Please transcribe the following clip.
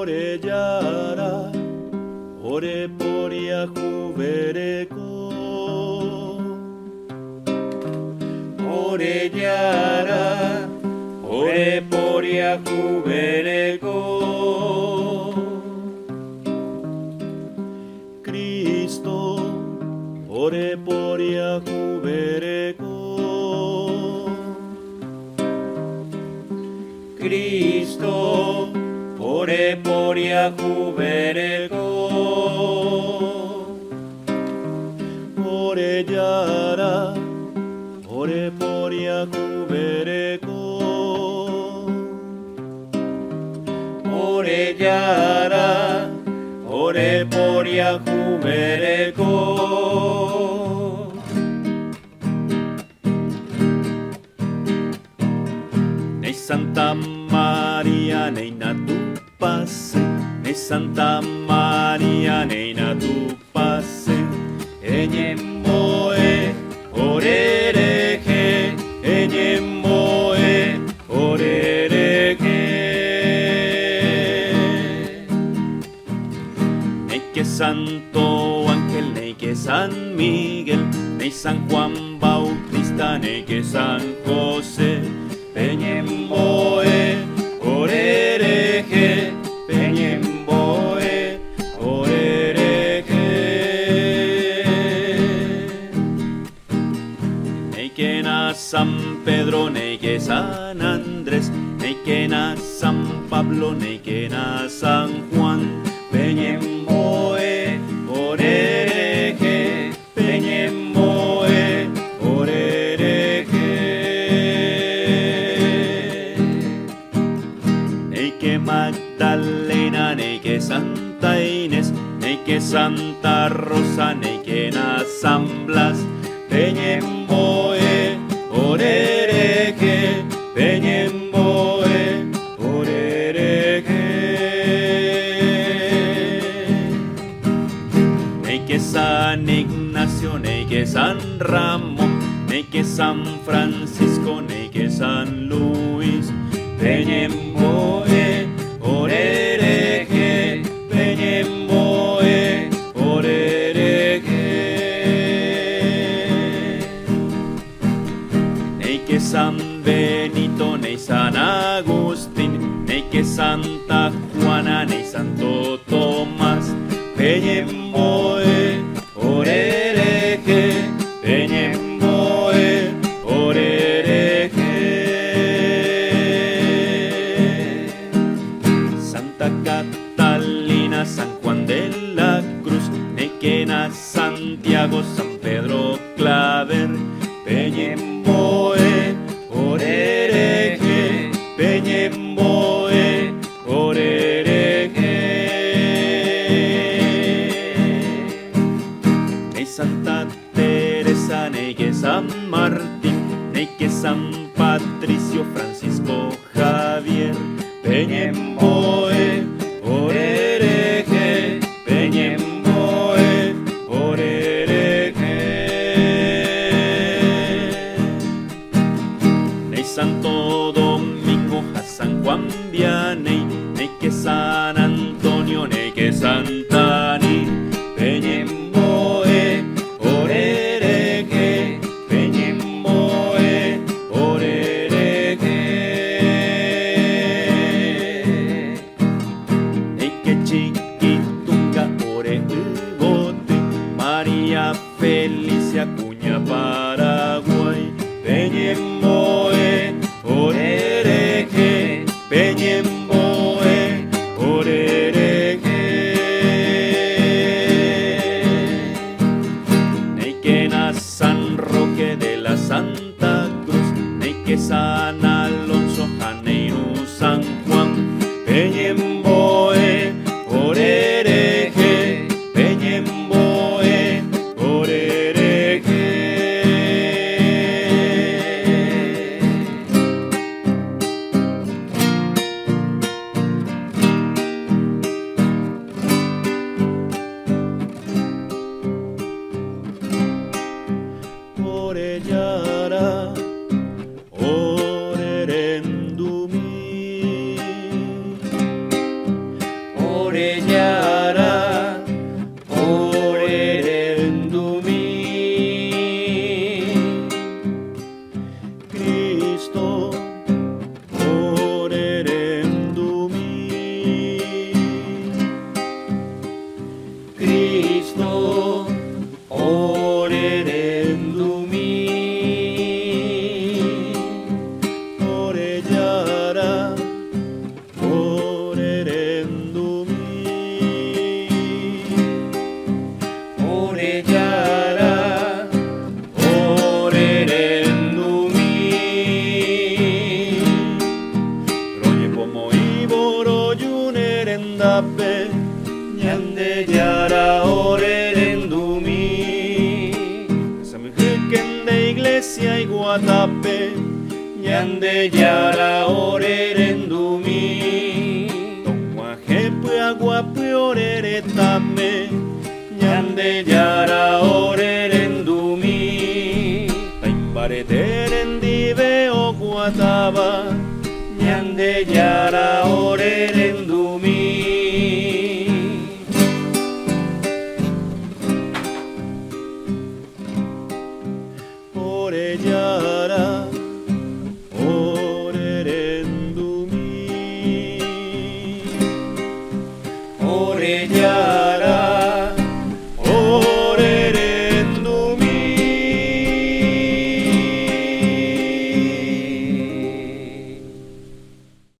Orellara, ore poria jubereko. Orellara, ore poria jubereko. Cristo, ore poria jubereko. Cristo, ore poria jubereko. Orellara, ore poria jubereko. Orellara, ore poria jubereko. Nei Santa Maria nei natu passe, nei Santa Maria nei natu passe, eñemmoe orereke, eñemmoe orereke. Nei que Santo Ángel, nei que San Miguel, nei San Juan Bautista, nei que San José, peñemmoe orereke, peñemmoe orereke. Nei que na San Pedro, nei que San Andrés, nei que na San Pablo, nei que na San Juan, peñemmoe orereke, peñemmoe orereke. Nei que Magdalena, nei que Santa Inés, nei que Santa Rosa, nei que na San Blas, peñemmoe orereke, peñemmoe orereke. Nei que San Ignacio, nei que San Ramón, nei que San Francisco, nei que San Luis, peñemmoe orereke, peñemmoe orereke. Nei que San Benito, nei San Agustín, nei que Santa Juana, nei Santo Tomás, peñemmoe orereke, peñemmoe orereke. Santa Catalina, San Juan de la Cruz, nei que na Santiago, San Pedro Claver, peñemmoe orereke, peñemmoe orereke. Nei Santa Teresa, nei que San Martín, nei que San Patricio, Francisco Javier, peñemmoe orereke, peñemmoe orereke. Nei Santo Domingo, a San Juan Vianney, nei que San Antonio, nei que Santa Ani, peñemmoe orereke, peñemmoe orereke. Nei que Chiquitunga, ore Ugote, María Felicia, Cuña, Paraguay, peñemmoe orereke, peñemmoe orereke. Nei que na San Roque de la Santa Cruz, nei que San Alonso, Janeiro, San Juan, peñemmoe orereke, peñemmoe orereke. Orellara, ore Ñande yara orerendumi Tomajepe aguape oreretame Ñande yara orerendumi Taimpareterendive oguataba Ñande yara orerendumi Oreyara orerendumi Oreyara